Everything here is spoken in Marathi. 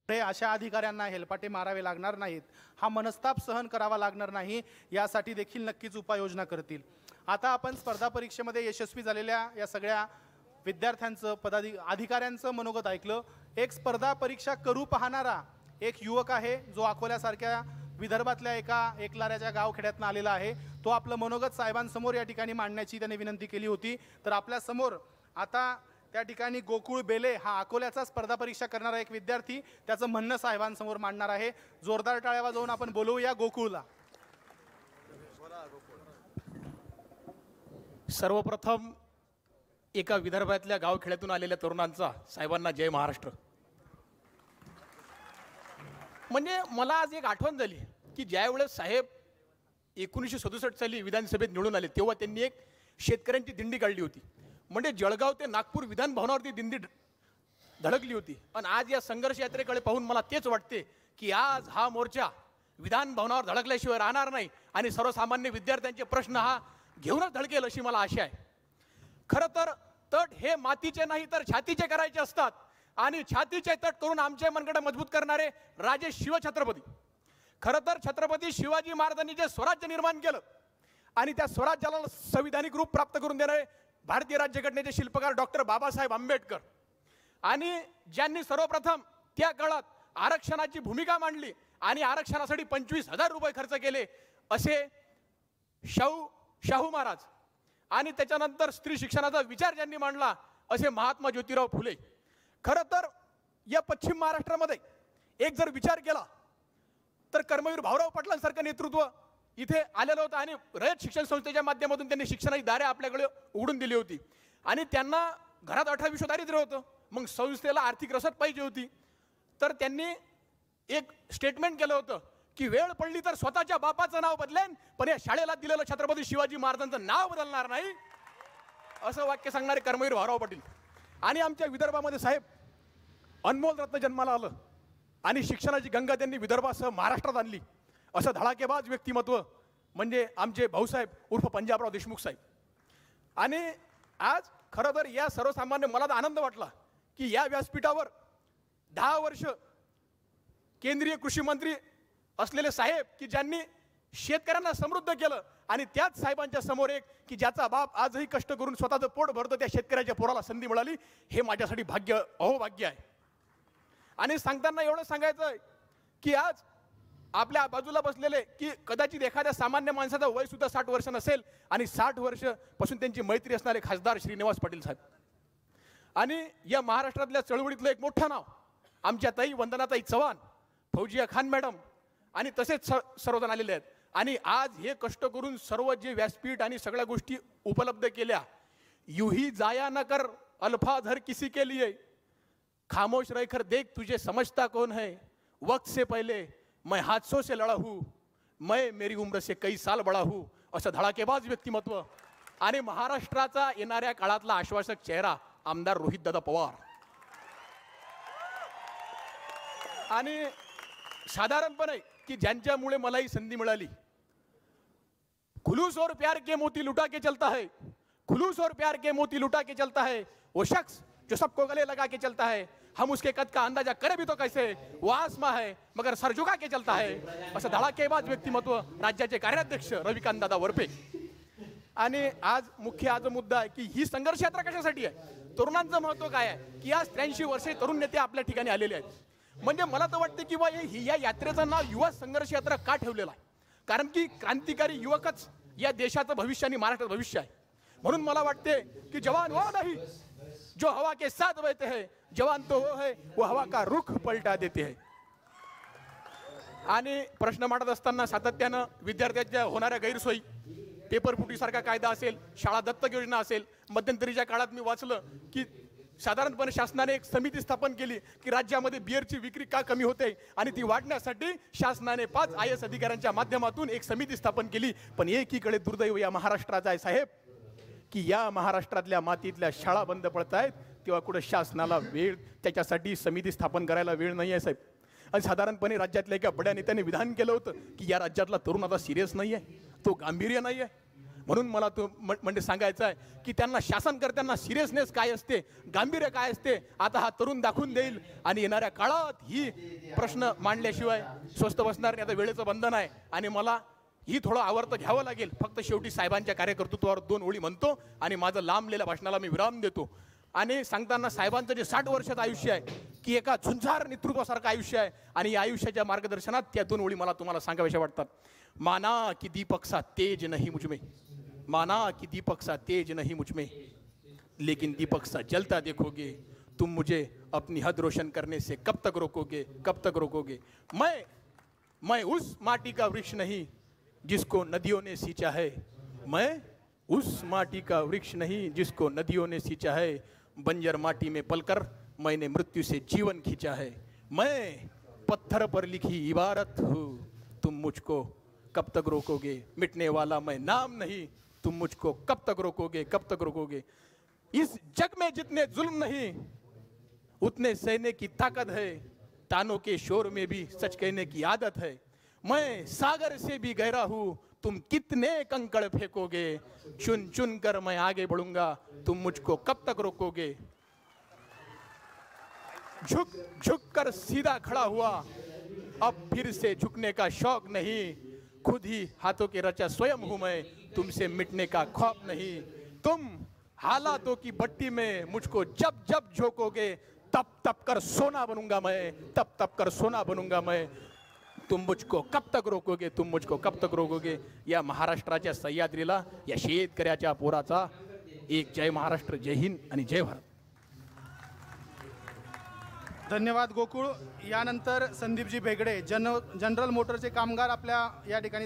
अशा अधिकाऱ्यांना हेलपाटे मारावे लागणार नाहीत, हा मनस्ताप सहन करावा लागणार नाही, यासाठी देखील नक्कीच उपाययोजना करतील. आता आपण स्पर्धा परीक्षेमध्ये यशस्वी झालेल्या या सगळ्या विद्यार्थ्यांचं अधिकाऱ्यांचं मनोगत ऐकलं. एक स्पर्धा परीक्षा करू पाहणारा एक युवक आहे, जो अकोल्यासारख्या विदर्भातल्या एका एकलाऱ्याच्या गावखेड्यातून आलेला आहे. तो आपलं मनोगत साहेबांसमोर या ठिकाणी मांडण्याची त्याने विनंती केली होती. तर आपल्यासमोर आता त्या ठिकाणी गोकुळ बेले हा अकोल्याचा स्पर्धा परीक्षा करणारा एक विद्यार्थी त्याचं म्हणणं साहेबांसमोर मांडणार आहे. जोरदार टाळ्या वाजवून आपण बोलवूया गोकुळला. सर्वप्रथम एका विदर्भातल्या गावखेड्यातून आलेल्या तरुणांचा साहेबांना जय महाराष्ट्र. म्हणजे मला आज एक आठवण झाली की ज्यावेळेस साहेब 1967 साली विधानसभेत निवडून आले तेव्हा त्यांनी एक शेतकऱ्यांची दिंडी काढली होती. म्हणजे जळगाव ते नागपूर विधान भवनावरती दिंडी धडकली होती. आणि आज या संघर्ष यात्रेकडे पाहून मला तेच वाटते की आज हा मोर्चा विधान भवनावर धडकल्याशिवाय राहणार नाही आणि सर्वसामान्य विद्यार्थ्यांचे प्रश्न हा घेऊनच धडकेल अशी मला आशा आहे. खरं तर तट हे मातीचे नाही तर छातीचे करायचे असतात आणि छातीचे तट करून आमचे मनगट मजबूत करणारे राजे शिवछत्रपती. खरं तर छत्रपती शिवाजी महाराजांनी जे स्वराज्य निर्माण केलं आणि त्या स्वराज्याला संविधानिक रूप प्राप्त करून देणारे भारतीय राज्यघटनेचे शिल्पकार डॉक्टर बाबासाहेब आंबेडकर आणि ज्यांनी सर्वप्रथम त्या काळात आरक्षणाची भूमिका मांडली आणि आरक्षणासाठी 25,000 रुपये खर्च केले असे शाहू महाराज आणि त्याच्यानंतर स्त्री शिक्षणाचा विचार ज्यांनी मांडला असे महात्मा ज्योतिराव फुले. खरं तर या पश्चिम महाराष्ट्रामध्ये एक जर विचार केला तर कर्मवीर भाऊराव पाटलांसारखं नेतृत्व इथे आलेलं होतं आणि रयत शिक्षण संस्थेच्या माध्यमातून त्यांनी शिक्षणाची दारे आपल्याकडे उघडून दिली होती आणि त्यांना घरात 18-20 दारिद्र्य होतं. मग संस्थेला आर्थिक रसद पाहिजे होती तर त्यांनी एक स्टेटमेंट केलं होतं की वेळ पडली तर स्वतःच्या बापाचं नाव बदलेन पण या शाळेला दिलेलं छत्रपती शिवाजी महाराजांचं नाव बदलणार नाही असं वाक्य सांगणारे कर्मवीर भाऊराव पाटील. आणि आमच्या विदर्भामध्ये साहेब अनमोल रत्न जन्माला आलं आणि शिक्षणाची गंगा त्यांनी विदर्भासह महाराष्ट्रात आणली असं धडाकेबाज व्यक्तिमत्व म्हणजे आमचे भाऊसाहेब उर्फ पंजाबराव देशमुख साहेब. आणि आज खरं तर या सर्वसामान्य मला तर आनंद वाटला की या व्यासपीठावर 10 वर्ष केंद्रीय कृषी मंत्री असलेले साहेब की ज्यांनी शेतकऱ्यांना समृद्ध केलं आणि त्याच साहेबांच्या समोर एक की ज्याचा बाप आजही कष्ट करून स्वतःचं पोट भरतो त्या शेतकऱ्याच्या पोराला संधी मिळाली हे माझ्यासाठी भाग्य अहोभाग्य आहे. आणि सांगताना एवढं सांगायचं आहे की आज आपल्या बाजूला बसलेले की कदाचित एखाद्या सामान्य माणसाचं वय सुद्धा 60 वर्ष नसेल आणि 60 वर्षापासून त्यांची मैत्री असणारे खासदार श्रीनिवास पाटील साहेब आणि या महाराष्ट्रातल्या चळवळीतलं एक मोठं नाव आमच्या ताई वंदनाताई चव्हाण, फौजिया खान मॅडम आणि तसेच सर्वजण आलेले आहेत. आणि आज हे कष्ट करून सर्व जे व्यासपीठ आणि सगळ्या गोष्टी उपलब्ध केल्या. यूही जाया न कर अल्फाज हर किसी के लिए, खामोश रहकर देख तुझे समझता कौन है, वक्त से पहले मैं हादसों से लड़ा हूँ, मैं मेरी उम्र से कई साल बड़ा हूँ असं धडाकेबाज व्यक्तिमत्व आणि महाराष्ट्राचा येणाऱ्या काळातला आश्वासक चेहरा आमदार रोहितदादा पवार. आणि साधारणपणे की ज्यांच्यामुळे मला ही संधी मिळाली. खुलूस और प्यार के मोती लुटा के चलता है, खुलूस और प्यार के मोती लुटा के चलता है वो शख्स जो सबको गले लगा के चलता है. हम उसके कद का अंदाजा करे भी तो कैसे, वो आसमा है मगर सर झुका के चलता है असं धडाकेबाज व्यक्तिमत्व राज्याचे कार्याध्यक्ष रविकांत दादा वरपे. आणि आज मुख्य आज मुद्दा आहे की ही संघर्ष यात्रा कशासाठी आहे, तरुणांचं महत्व काय आहे की आज 83 वर्षे तरुण नेते आपल्या ठिकाणी आलेले आहेत. म्हणजे मला तर वाटते की बा या यात्रेचं नाव युवा संघर्ष यात्रा का ठेवलेलं आहे कारण की क्रांतिकारी युवकच या देशाचं भविष्य आणि महाराष्ट्राचं भविष्य आहे. म्हणून मला वाटते की जवान वो नहीं जो हवा के साथ बहते हैं, जवान तो वो है वो हवा का रुख पलटा देते हैं. आणि प्रश्न मांडत असताना सातत्यानं विद्यार्थ्यांच्या होणाऱ्या गैरसोयी, पेपरफुटीसारखा कायदा असेल, शाळा दत्तक योजना असेल, मध्यंतरीच्या काळात मी वाचलं की साधारणपणे शासनाने एक समिती स्थापन केली की राज्यामध्ये बिअरची विक्री का कमी होते आणि ती वाढण्यासाठी शासनाने 5 IAS अधिकाऱ्यांच्या माध्यमातून एक समिती स्थापन केली. पण एकीकडे दुर्दैव या महाराष्ट्राचा आहे साहेब की या महाराष्ट्रातल्या मातीतल्या शाळा बंद पडत आहेत तेव्हा कुठं शासनाला वेळ त्याच्यासाठी समिती स्थापन करायला वेळ नाही आहे साहेब. आणि साधारणपणे राज्यातल्या एका बड्या नेत्याने विधान केलं होतं की या राज्यातला तरुण आता सिरियस नाही आहे, तो गांभीर्य नाही आहे. म्हणून मला तो म्हणजे सांगायचं आहे की त्यांना शासनकर्त्यांना सिरियसनेस काय असते, गांभीर्य काय असते, आता हा तरुण दाखवून देईल. आणि येणाऱ्या काळात ही प्रश्न मांडल्याशिवाय स्वस्त बसणार नाही. आता वेळेचं बंधन आहे आणि मला ही थोडं आवर्त घ्यावं लागेल. फक्त शेवटी साहेबांच्या कार्यकर्तृत्वावर 2 ओळी म्हणतो आणि माझं लांबलेल्या भाषणाला मी विराम देतो. आणि सांगताना साहेबांचं जे 60 वर्षाचं आयुष्य आहे की एका झुंजार नेतृत्वासारखं आयुष्य आहे आणि या आयुष्याच्या मार्गदर्शनात त्या 2 ओळी मला तुम्हाला सांगाव्याशा वाटतात. माना कि दीपक सा तेज नहीं मुझमें, माना कि दीपक सा तेज नहीं मुझमें, लेकिन दीपक सा जलता देखोगे. तुम मुझे अपनी हद रोशन करने से कब तक रोकोगे, कब तक रोकोगे. मैं उस माटी का वृक्ष नहीं जिसको नदियों ने सींचा है, मैं उस माटी का वृक्ष नहीं जिसको नदियों ने सींचा है. बंजर माटी में पलकर मैंने मृत्यु से जीवन खींचा है. मैं पत्थर पर लिखी इबारत हूँ, तुम मुझको कब तक रोकोगे. मिटने वाला मैं नाम नहीं, तुम मुझको कब तक रोकोगे, कब तक रोकोगे. इस जग में जितने जुल्म नहीं उतने सहने की ताकत है. तानों के शोर में भी सच कहने की आदत है. मैं सागर से भी गहरा हूँ, तुम कितने कंकड़ फेंकोगे. चुन चुन कर मैं आगे बढ़ूंगा, तुम मुझको कब तक रोकोगे. झुक झुक कर सीधा खड़ा हुआ, अब फिर से झुकने का शौक नहीं. खुद ही हाथों के रचा स्वयं हूं मैं, तुमसे मिटने का खौफ नहीं. तुम हालातों की भट्टी में मुझको जब जब झोंकोगे, तब तब कर सोना बनूंगा मैं, तब तब कर सोना बनूंगा मैं. तुम मुझको कब तक रोकोगे, तुम मुझको कब तक रोकोगे. या महाराष्ट्राच्या सह्याद्रीला, या शेतकऱ्याच्या पोराचा एक जय महाराष्ट्र, जय हिंद आणि जय भारत. धन्यवाद गोकुळ. यानंतर संदीपजी बेगडे जनरल मोटरचे कामगार आपल्या या ठिकाणी